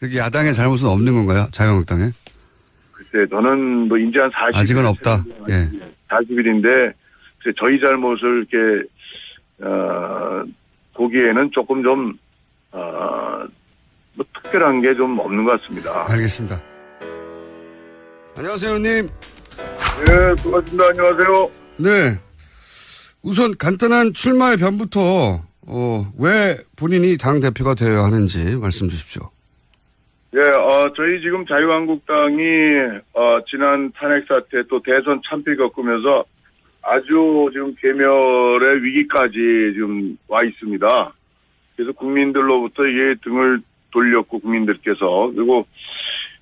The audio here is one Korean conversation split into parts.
여기 야당의 잘못은 없는 건가요? 자유한국당에? 글쎄, 저는 뭐 이제 한 40일. 아직은 없다. 예. 40일인데, 저희 잘못을 이렇게, 보기에는 조금 좀, 뭐 특별한 게 좀 없는 것 같습니다. 알겠습니다. 안녕하세요, 의원님. 네, 수고하셨습니다. 안녕하세요. 네. 우선 간단한 출마의 변부터, 왜 본인이 당대표가 되어야 하는지 말씀 주십시오. 예, 저희 지금 자유한국당이, 지난 탄핵 사태 또 대선 참패 겪으면서 아주 지금 괴멸의 위기까지 지금 와 있습니다. 그래서 국민들로부터 이게 등을 돌렸고 국민들께서 그리고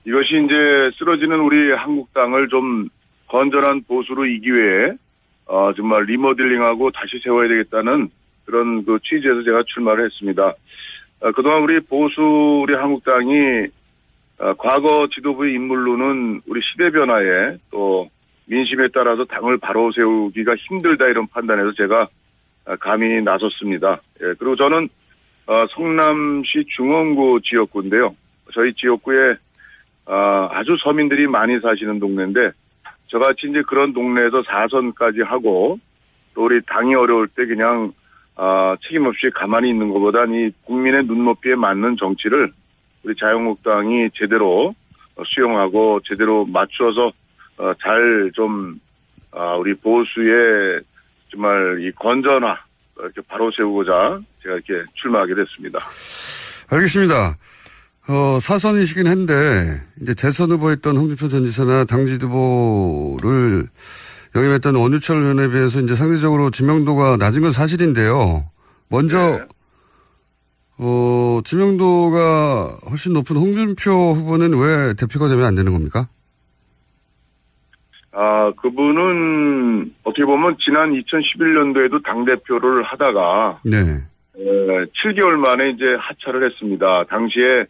이것이 이제 쓰러지는 우리 한국당을 좀 건전한 보수로 이기 위해 정말 리모델링하고 다시 세워야 되겠다는 그런 그 취지에서 제가 출마를 했습니다. 그동안 우리 보수 우리 한국당이 과거 지도부의 인물로는 우리 시대 변화에 또 민심에 따라서 당을 바로 세우기가 힘들다 이런 판단에서 제가 감히 나섰습니다. 예, 그리고 저는 성남시 중원구 지역구인데요. 저희 지역구에 아주 서민들이 많이 사시는 동네인데 저같이 이제 그런 동네에서 4선까지 하고 또 우리 당이 어려울 때 그냥 책임 없이 가만히 있는 것보단 이 국민의 눈높이에 맞는 정치를 우리 자유한국당이 제대로 수용하고 제대로 맞추어서 잘 좀 우리 보수의 정말 이 건전화 이렇게 바로 세우고자 제가 이렇게 출마하게 됐습니다. 알겠습니다. 사선이시긴 한데 이제 대선 후보였던 홍준표 전 지사나 당 지도부를 영입했던 원유철 의원에 비해서 이제 상대적으로知名도가 낮은 건 사실인데요. 먼저知名도가 훨씬 높은 홍준표 후보는 왜 대표가 되면 안 되는 겁니까? 그분은 어떻게 보면 지난 2011년도에도 당대표를 하다가 네. 7개월 만에 이제 하차를 했습니다. 당시에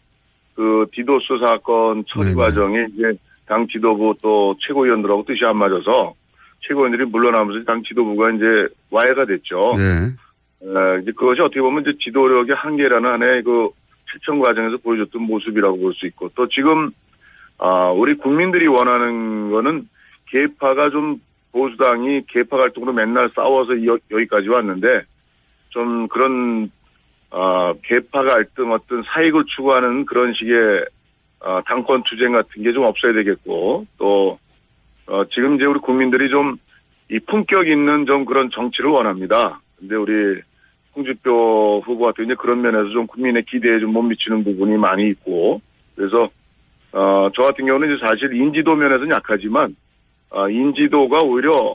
그 디도스 사건 처리 네네. 과정에 이제 당 지도부 또 최고위원들하고 뜻이 안 맞아서 최고위원들이 물러나면서 당 지도부가 이제 와해가 됐죠. 네. 이제 그것이 어떻게 보면 이제 지도력의 한계라는 하나의 그 실천 과정에서 보여줬던 모습이라고 볼 수 있고 또 지금 우리 국민들이 원하는 거는 계파가 좀 보수당이 계파 갈등으로 맨날 싸워서 여기까지 왔는데 좀 그런 계파 갈등 어떤 사익을 추구하는 그런 식의 당권 투쟁 같은 게 좀 없어야 되겠고 또 지금 이제 우리 국민들이 좀 이 품격 있는 좀 그런 정치를 원합니다. 근데 우리 홍준표 후보 같은 이제 그런 면에서 좀 국민의 기대에 좀 못 미치는 부분이 많이 있고 그래서 저 같은 경우는 이제 사실 인지도 면에서는 약하지만 인지도가 오히려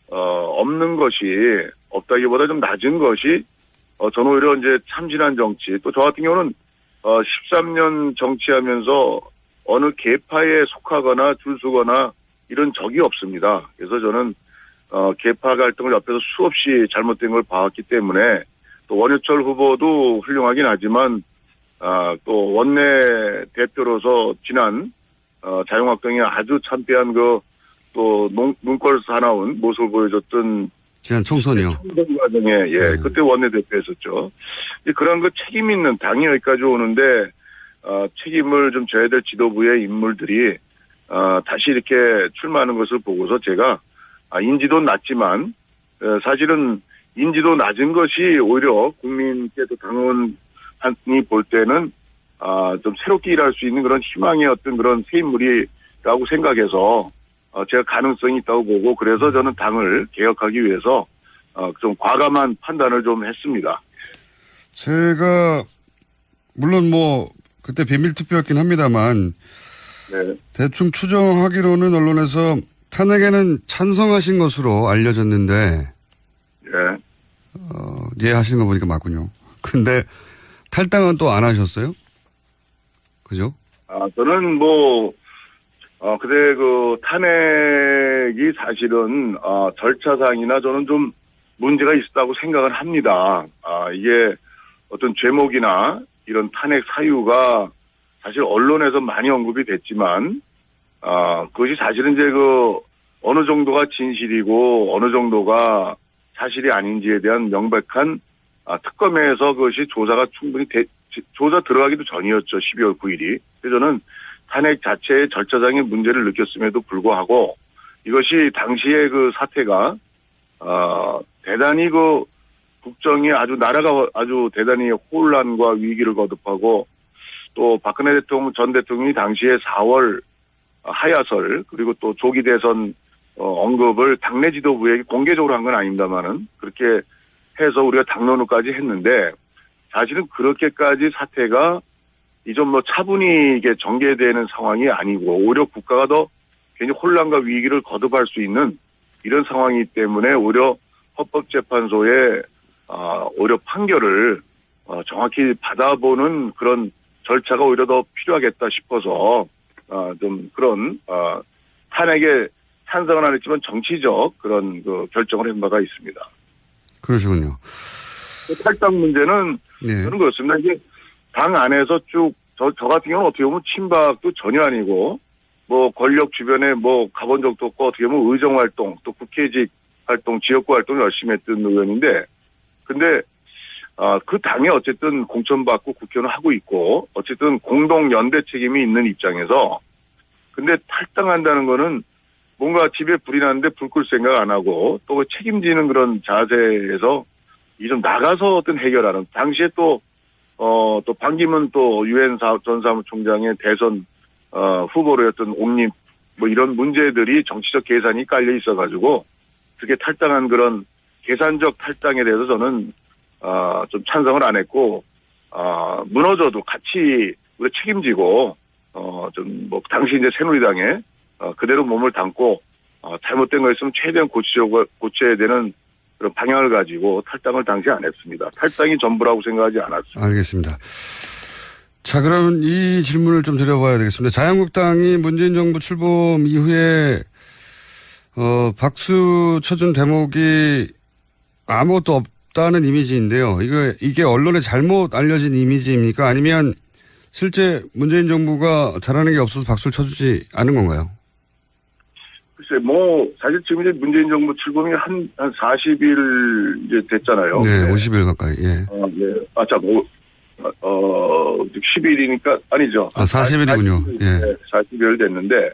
없는 것이 없다기보다 좀 낮은 것이 저는 오히려 이제 참신한 정치 또 저 같은 경우는 13년 정치하면서 어느 계파에 속하거나 줄서거나 이런 적이 없습니다. 그래서 저는 계파 갈등을 옆에서 수없이 잘못된 걸 봐왔기 때문에 또 원유철 후보도 훌륭하긴 하지만 또 원내 대표로서 지난 자유한국당이 아주 참패한 그 또 눈꼴 사나운 모습을 보여줬던 지난 총선이요. 총선 과정에 그때 원내 대표였었죠. 그런 그 책임 있는 당이 여기까지 오는데 책임을 좀 져야 될 지도부의 인물들이 다시 이렇게 출마하는 것을 보고서 제가 인지도는 낮지만 사실은 인지도 낮은 것이 오히려 국민께도 당원이 볼 때는 좀 새롭게 일할 수 있는 그런 희망의 어떤 그런 새 인물이라고 생각해서 제가 가능성이 있다고 보고 그래서 저는 당을 개혁하기 위해서 좀 과감한 판단을 좀 했습니다. 제가 물론 뭐 그때 비밀 투표였긴 합니다만 네. 대충 추정하기로는 언론에서 탄핵에는 찬성하신 것으로 알려졌는데 예 하시는 거 보니까 맞군요. 근데 탈당은 또 안 하셨어요? 그죠? 저는 뭐 그때 그 탄핵이 사실은 절차상이나 저는 좀 문제가 있었다고 생각을 합니다. 이게 어떤 죄목이나 이런 탄핵 사유가 사실 언론에서 많이 언급이 됐지만 그것이 사실은 이제 그 어느 정도가 진실이고 어느 정도가 사실이 아닌지에 대한 명백한 특검에서 그것이 조사가 충분히 조사 들어가기도 전이었죠. 12월 9일이. 그래서 저는 탄핵 자체의 절차상의 문제를 느꼈음에도 불구하고 이것이 당시의 그 사태가 대단히 그 국정이 아주 나라가 아주 대단히 혼란과 위기를 거듭하고 또 박근혜 대통령 전 대통령이 당시에 4월 하야설 그리고 또 조기 대선 언급을 당내 지도부에게 공개적으로 한 건 아닙니다만은 그렇게 해서 우리가 당론을까지 했는데 사실은 그렇게까지 사태가 이전 뭐 차분히 이게 전개되는 상황이 아니고 오히려 국가가 더 괜히 혼란과 위기를 거듭할 수 있는 이런 상황이기 때문에 오히려 헌법재판소의 오히려 판결을 정확히 받아보는 그런 절차가 오히려 더 필요하겠다 싶어서 좀 그런 탄핵에 찬성은 안 했지만 정치적 그런 그 결정을 한 바가 있습니다. 그러시군요. 탈당 문제는 네. 저는 그렇습니다. 이게 당 안에서 쭉 저 같은 경우는 어떻게 보면 친박도 전혀 아니고 뭐 권력 주변에 뭐 가본 적도 없고 어떻게 보면 의정 활동 또 국회직 활동 지역구 활동 열심히 했던 의원인데 근데 그 당에 어쨌든 공천받고 국회의원을 하고 있고 어쨌든 공동 연대 책임이 있는 입장에서 근데 탈당한다는 거는 뭔가 집에 불이 났는데 불 끌 생각 안 하고 또 책임지는 그런 자세에서 이 좀 나가서 어떤 해결하는 당시에 또 반기문 또 유엔 전 사무총장의 대선 후보로였던 옹립 뭐 이런 문제들이 정치적 계산이 깔려 있어가지고 그게 탈당한 그런 계산적 탈당에 대해서 저는 좀 찬성을 안 했고 무너져도 같이 우리 책임지고 좀 뭐 당시 이제 새누리당에 그대로 몸을 담고 잘못된 거 있으면 최대한 고쳐야 되는 그런 방향을 가지고 탈당을 당시 안 했습니다. 탈당이 전부라고 생각하지 않았습니다. 알겠습니다. 자, 그러면 이 질문을 좀 드려봐야 되겠습니다. 자유한국당이 문재인 정부 출범 이후에 박수 쳐준 대목이 아무것도 없다는 이미지인데요. 이게 언론에 잘못 알려진 이미지입니까? 아니면 실제 문재인 정부가 잘하는 게 없어서 박수를 쳐주지 않은 건가요? 글쎄, 사실 지금 이제 문재인 정부 출범이 한 40일 이제 됐잖아요. 네, 50일 가까이, 예. 예. 10일이니까, 아니죠. 40일이군요. 예. 40일 됐는데,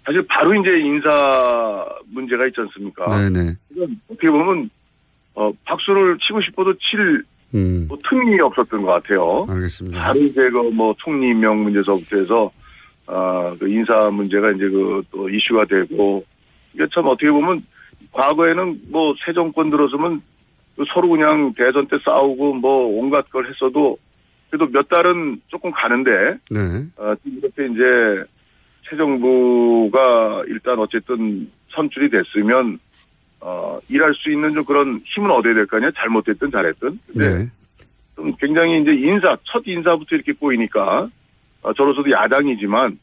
사실 바로 이제 인사 문제가 있지 않습니까? 네네. 어떻게 보면, 박수를 치고 싶어도 칠 틈이 없었던 것 같아요. 알겠습니다. 바로 이제 총리 임명 문제서부터 해서, 그 인사 문제가 이제 또 이슈가 되고, 이게 참 어떻게 보면, 과거에는 새 정권 들어서면 서로 그냥 대선 때 싸우고 온갖 걸 했어도, 그래도 몇 달은 조금 가는데, 네. 지금 이렇게 이제 새 정부가 일단 어쨌든 선출이 됐으면, 일할 수 있는 좀 그런 힘은 얻어야 될 거 아니야? 잘못됐든 잘했든. 근데 네. 좀 굉장히 이제 첫 인사부터 이렇게 꼬이니까, 저로서도 야당이지만,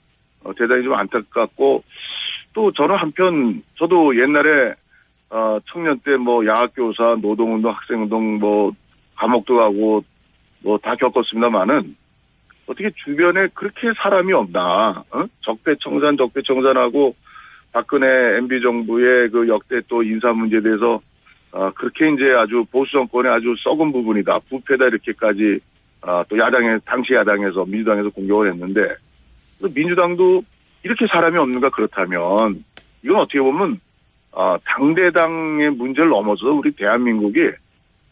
대단히 좀 안타깝고, 또 저는 한편, 저도 옛날에, 청년 때 야학교사, 노동운동, 학생운동, 감옥도 가고, 다 겪었습니다만은, 어떻게 주변에 그렇게 사람이 없나, 적폐청산하고, 박근혜 MB 정부의 그 역대 또 인사 문제에 대해서, 그렇게 이제 아주 보수 정권의 아주 썩은 부분이다, 부패다, 이렇게까지, 또 당시 야당에서, 민주당에서 공격을 했는데, 민주당도 이렇게 사람이 없는가 그렇다면, 이건 어떻게 보면, 당대당의 문제를 넘어서 우리 대한민국이,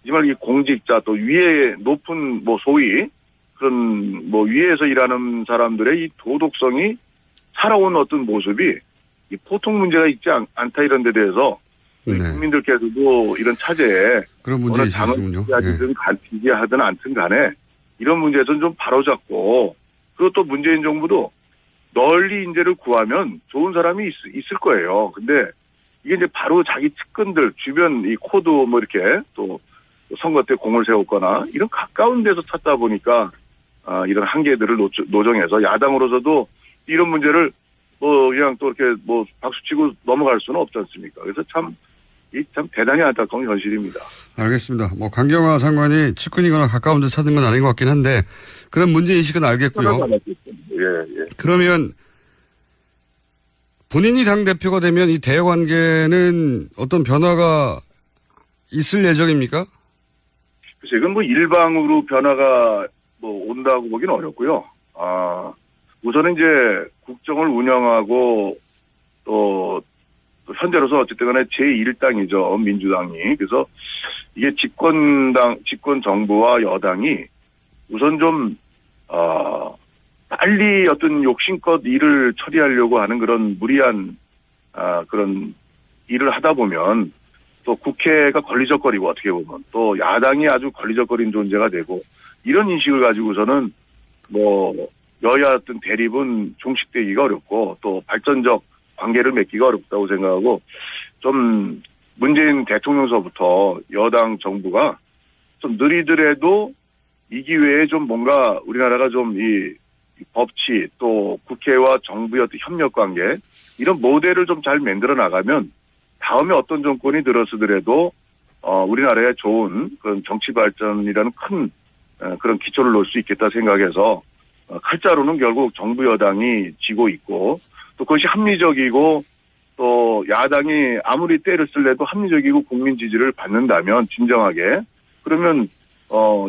정말 이 공직자 또 위에 높은 소위, 그런 위에서 일하는 사람들의 이 도덕성이 살아온 어떤 모습이, 이 보통 문제가 있지 않다 이런 데 대해서, 네. 국민들께서도 이런 차제에, 그런 문제 있으시군요. 지지하든 지지하든 않든 간에, 이런 문제에서는 좀 바로잡고, 그리고 또 문재인 정부도 널리 인재를 구하면 좋은 사람이 있을 거예요. 근데 이게 이제 바로 자기 측근들, 주변 이 코드 이렇게 또 선거 때 공을 세웠거나 이런 가까운 데서 찾다 보니까, 이런 한계들을 노정해서 야당으로서도 이런 문제를 그냥 또 이렇게 박수치고 넘어갈 수는 없지 않습니까? 그래서 참 대단히 안타까운 현실입니다. 알겠습니다. 강경화 장관이 측근이거나 가까운 데 찾은 건 아닌 것 같긴 한데, 그런 문제인식은 알겠고요. 예. 그러면 본인이 당대표가 되면 이 대외 관계는 어떤 변화가 있을 예정입니까? 그래서 이건 뭐 일방으로 변화가 뭐 온다고 보기는 어렵고요. 우선은 이제 국정을 운영하고 또 현재로서 어쨌든 간에 제1당이죠. 민주당이. 그래서 이게 집권 정부와 여당이 우선 좀, 빨리 어떤 욕심껏 일을 처리하려고 하는 그런 무리한, 그런 일을 하다 보면 또 국회가 걸리적거리고 어떻게 보면 또 야당이 아주 걸리적거린 존재가 되고 이런 인식을 가지고서는 뭐 여야 어떤 대립은 종식되기가 어렵고 또 발전적 관계를 맺기가 어렵다고 생각하고 좀 문재인 대통령서부터 여당 정부가 좀 느리더라도 이 기회에 좀 뭔가 우리나라가 좀 이 법치 또 국회와 정부의 어떤 협력 관계 이런 모델을 좀 잘 만들어 나가면 다음에 어떤 정권이 들어서더라도 우리나라에 좋은 그런 정치 발전이라는 큰 그런 기초를 놓을 수 있겠다 생각해서 칼자루는 결국 정부 여당이 쥐고 있고 또 그것이 합리적이고 또 야당이 아무리 때를 쓸래도 합리적이고 국민 지지를 받는다면 진정하게 그러면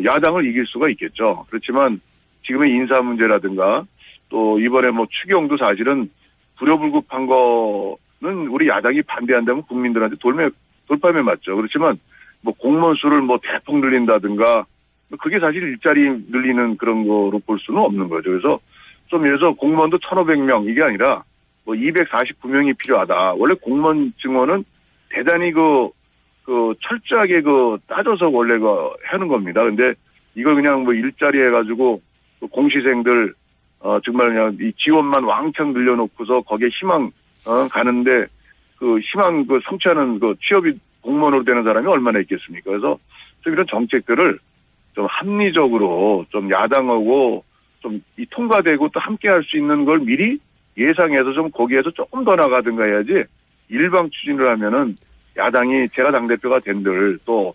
야당을 이길 수가 있겠죠. 그렇지만 지금의 인사 문제라든가 또 이번에 뭐 추경도 사실은 불효불급한 거는 우리 야당이 반대한다면 국민들한테 돌팔매 맞죠. 그렇지만 뭐 공무원 수를 뭐 대폭 늘린다든가 그게 사실 일자리 늘리는 그런 거로 볼 수는 없는 거죠. 그래서 좀 예를 들어서 공무원도 1,500명 이게 아니라 뭐 249명이 필요하다. 원래 공무원 증원은 대단히 그 철저하게 따져서 원래 하는 겁니다. 근데 이걸 그냥 뭐 일자리 해가지고 공시생들 정말 그냥 이 지원만 왕창 늘려놓고서 거기에 희망 가는데 그 희망 성취하는 취업이 공무원으로 되는 사람이 얼마나 있겠습니까? 그래서 좀 이런 정책들을 좀 합리적으로 좀 야당하고 좀 이 통과되고 또 함께 할 수 있는 걸 미리 예상해서 좀 거기에서 조금 더 나가든가 해야지 일방 추진을 하면은 야당이 제가 당대표가 된들 또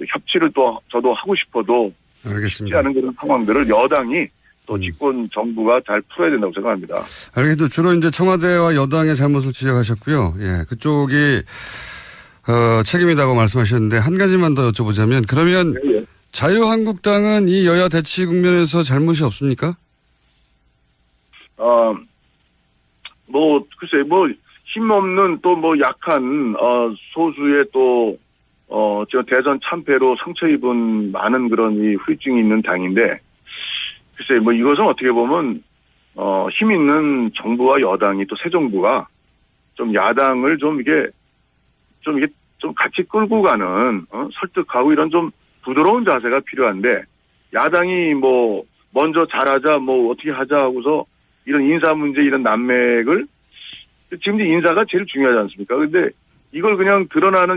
협치를 또 저도 하고 싶어도 알겠습니다. 쉽지 않은 그런 상황들을 여당이 또 집권 정부가 잘 풀어야 된다고 생각합니다. 알겠습니다. 주로 이제 청와대와 여당의 잘못을 지적하셨고요. 예, 그쪽이 책임이라고 말씀하셨는데 한 가지만 더 여쭤보자면 그러면 네. 자유한국당은 이 여야 대치 국면에서 잘못이 없습니까? 뭐 글쎄 뭐 힘없는 또 뭐 약한 소수의 또 지금 대선 참패로 상처 입은 많은 그런 이 후유증이 있는 당인데 글쎄 뭐 이것은 어떻게 보면 힘 있는 정부와 여당이 또 새 정부가 좀 야당을 좀 같이 끌고 가는 설득하고 이런 좀 부드러운 자세가 필요한데 야당이 뭐 먼저 잘하자 뭐 어떻게 하자 하고서 이런 인사 문제 이런 난맥을 지금 이제 인사가 제일 중요하지 않습니까? 근데 이걸 그냥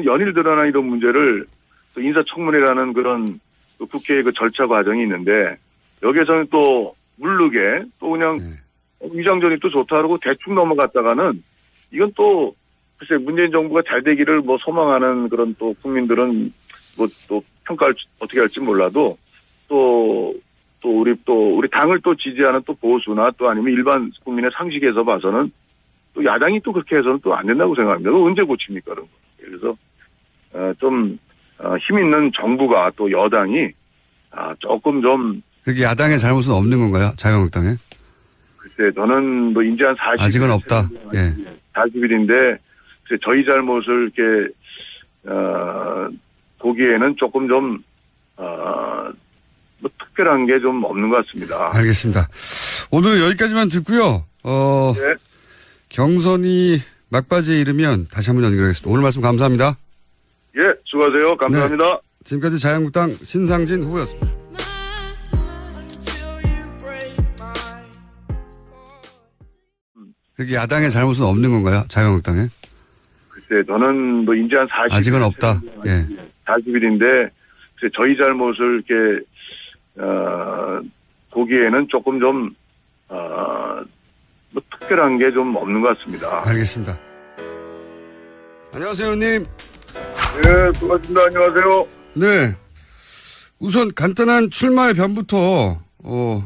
연일 드러나는 이런 문제를 또 인사청문회라는 그런 국회의 그 절차 과정이 있는데 여기에서는 또 물르게 또 그냥 위장전이 또 좋다 그러고 대충 넘어갔다가는 이건 또 글쎄 문재인 정부가 잘 되기를 뭐 소망하는 그런 또 국민들은 뭐 또 평가를 어떻게 할지 몰라도 또 우리 당을 또 지지하는 또 보수나 또 아니면 일반 국민의 상식에서 봐서는 또 야당이 또 그렇게 해서는 또 안 된다고 생각합니다. 그거 언제 고칩니까, 그런 거. 그래서, 좀, 힘 있는 정부가 또 여당이, 조금 좀. 그게 야당의 잘못은 없는 건가요? 자유한국당에? 글쎄, 저는 뭐 이제 한 40일. 아직은 없다. 예. 40일인데, 글쎄, 저희 잘못을 이렇게, 보기에는 조금 좀, 뭐 특별한 게 좀 없는 것 같습니다. 알겠습니다. 오늘 여기까지만 듣고요. 네. 경선이 막바지에 이르면 다시 한번 연결하겠습니다. 오늘 말씀 감사합니다. 예, 수고하세요. 감사합니다. 네. 지금까지 자유한국당 신상진 후보였습니다. 그게 야당의 잘못은 없는 건가요? 자유한국당에? 글쎄, 저는 뭐 이제 한 40일. 아직은 없다. 예. 40일인데, 저희 잘못을 이렇게, 보기에는 조금 좀, 뭐 특별한 게 좀 없는 것 같습니다. 알겠습니다. 안녕하세요, 의원님. 네, 수고하셨습니다. 안녕하세요. 네. 우선 간단한 출마의 변부터,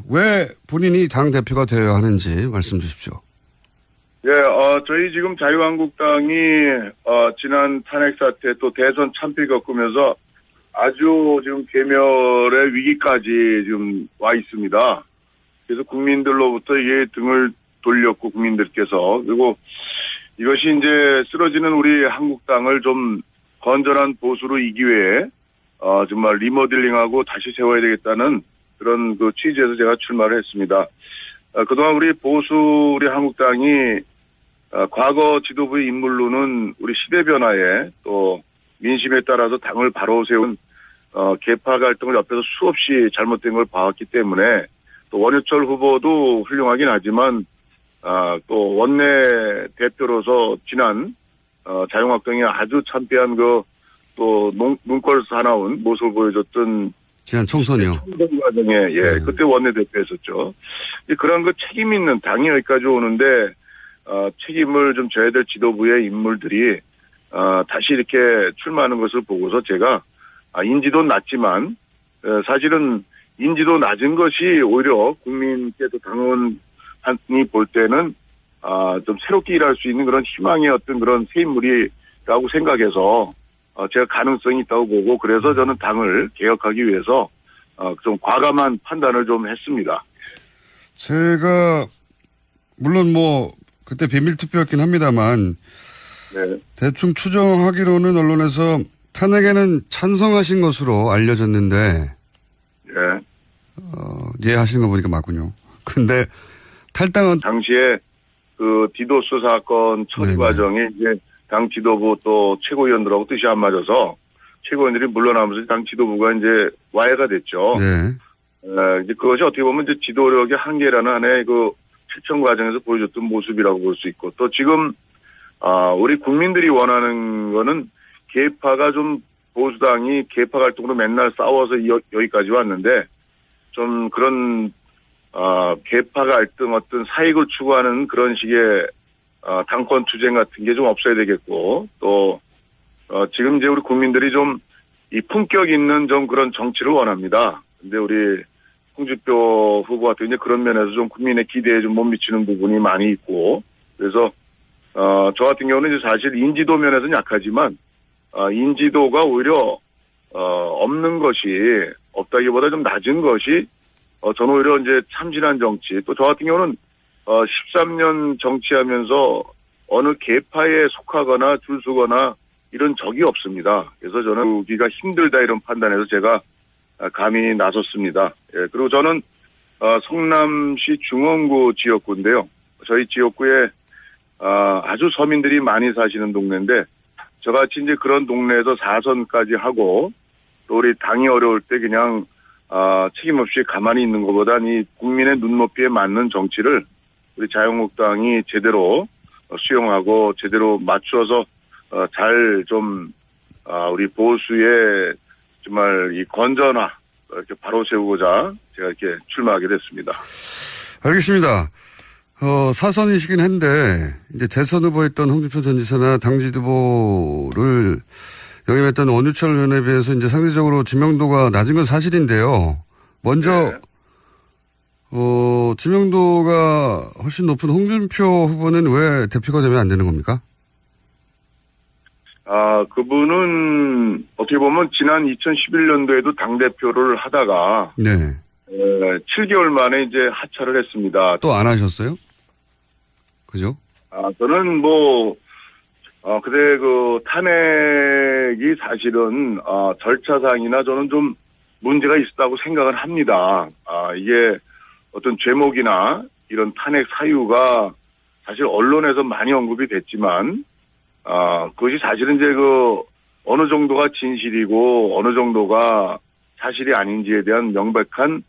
왜 본인이 당대표가 되어야 하는지 말씀 주십시오. 예, 저희 지금 자유한국당이, 지난 탄핵 사태 또 대선 참패 겪으면서 아주 지금 괴멸의 위기까지 지금 와 있습니다. 그래서 국민들로부터 이게 등을 돌렸고 국민들께서 그리고 이것이 이제 쓰러지는 우리 한국당을 좀 건전한 보수로 이 기회에 정말 리모델링하고 다시 세워야 되겠다는 그런 그 취지에서 제가 출마를 했습니다. 그동안 우리 보수 우리 한국당이 과거 지도부의 인물로는 우리 시대 변화에 또 민심에 따라서 당을 바로 세운 계파 갈등을 옆에서 수없이 잘못된 걸 봐왔기 때문에 또 원유철 후보도 훌륭하긴 하지만 또 원내 대표로서 지난 자유한국당이 아주 참패한 그 또 눈꼴 사나운 모습을 보여줬던 지난 총선이요. 총선 과정에 그때 원내 대표였었죠. 그런 그 책임 있는 당이 여기까지 오는데 책임을 좀 져야 될 지도부의 인물들이 다시 이렇게 출마하는 것을 보고서 제가 인지도 낮지만 사실은 인지도 낮은 것이 오히려 국민께도 당원이 볼 때는 좀 새롭게 일할 수 있는 그런 희망의 어떤 그런 새 인물이라고 생각해서 제가 가능성이 있다고 보고 그래서 저는 당을 개혁하기 위해서 좀 과감한 판단을 좀 했습니다. 제가 물론 뭐 그때 비밀 투표였긴 합니다만 네. 대충 추정하기로는 언론에서 탄핵에는 찬성하신 것으로 알려졌는데 예 하시는 거 보니까 맞군요. 근데 탈당은 당시에 그 디도스 사건 처리 과정에 이제 당 지도부 또 최고위원들하고 뜻이 안 맞아서 최고위원들이 물러나면서 당 지도부가 이제 와해가 됐죠. 네. 이제 그것이 어떻게 보면 이제 지도력의 한계라는 하나의 그 실천 과정에서 보여줬던 모습이라고 볼 수 있고 또 지금 우리 국민들이 원하는 거는 계파가 좀 보수당이 계파 갈등으로 맨날 싸워서 여기까지 왔는데 좀 그런 계파 갈등 어떤 사익을 추구하는 그런 식의 당권 투쟁 같은 게 좀 없어야 되겠고 또 지금 이제 우리 국민들이 좀 이 품격 있는 좀 그런 정치를 원합니다. 근데 우리 홍준표 후보 같은 이제 그런 면에서 좀 국민의 기대에 좀 못 미치는 부분이 많이 있고 그래서 저 같은 경우는 이제 사실 인지도 면에서는 약하지만 인지도가 오히려 없는 것이 없다기보다 좀 낮은 것이 저는 오히려 이제 참신한 정치 또 저 같은 경우는 13년 정치하면서 어느 계파에 속하거나 줄서거나 이런 적이 없습니다. 그래서 저는 우기가 힘들다 이런 판단에서 제가 감히 나섰습니다. 예, 그리고 저는 성남시 중원구 지역구인데요. 저희 지역구에 아주 서민들이 많이 사시는 동네인데 저같이 이제 그런 동네에서 4선까지 하고 또 우리 당이 어려울 때 그냥 책임 없이 가만히 있는 것보다 이 국민의 눈높이에 맞는 정치를 우리 자유한국당이 제대로 수용하고 제대로 맞추어서 잘 좀 우리 보수의 정말 이 건전화 이렇게 바로 세우고자 제가 이렇게 출마하게 됐습니다. 알겠습니다. 사선이시긴 한데 이제 대선 후보였던 홍준표 전 지사나 당지 후보를 영입했던 원유철 의원에 비해서 이제 상대적으로知名도가 낮은 건 사실인데요. 먼저知名도가 훨씬 높은 홍준표 후보는 왜 대표가 되면 안 되는 겁니까? 그분은 어떻게 보면 지난 2011년도에도 당대표를 하다가 7개월 만에 이제 하차를 했습니다. 또 안 하셨어요? 그죠? 저는 그때 그 탄핵이 사실은 절차상이나 저는 좀 문제가 있었다고 생각을 합니다. 이게 어떤 죄목이나 이런 탄핵 사유가 사실 언론에서 많이 언급이 됐지만 그것이 사실은 이제 어느 정도가 진실이고 어느 정도가 사실이 아닌지에 대한 명백한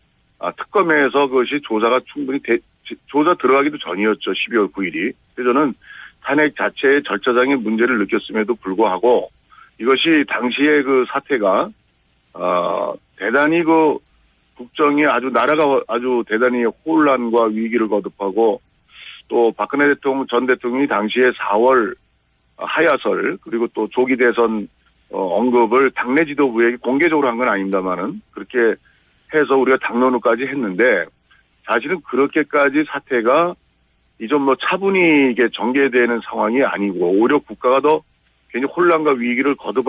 특검에서 그것이 조사가 충분히 조사 들어가기도 전이었죠. 12월 9일이. 그래서 저는 탄핵 자체의 절차상의 문제를 느꼈음에도 불구하고 이것이 당시의 그 사태가 대단히 그 국정이 나라가 아주 대단히 혼란과 위기를 거듭하고 또 박근혜 전 대통령이 당시에 4월 하야설 그리고 또 조기 대선 언급을 당내 지도부에게 공개적으로 한 건 아닙니다만은 그렇게 해서 우리가 당론을까지 했는데 사실은 그렇게까지 사태가 이좀 차분히 이게 전개되는 상황이 아니고 오히려 국가가 더 괜히 혼란과 위기를 거듭할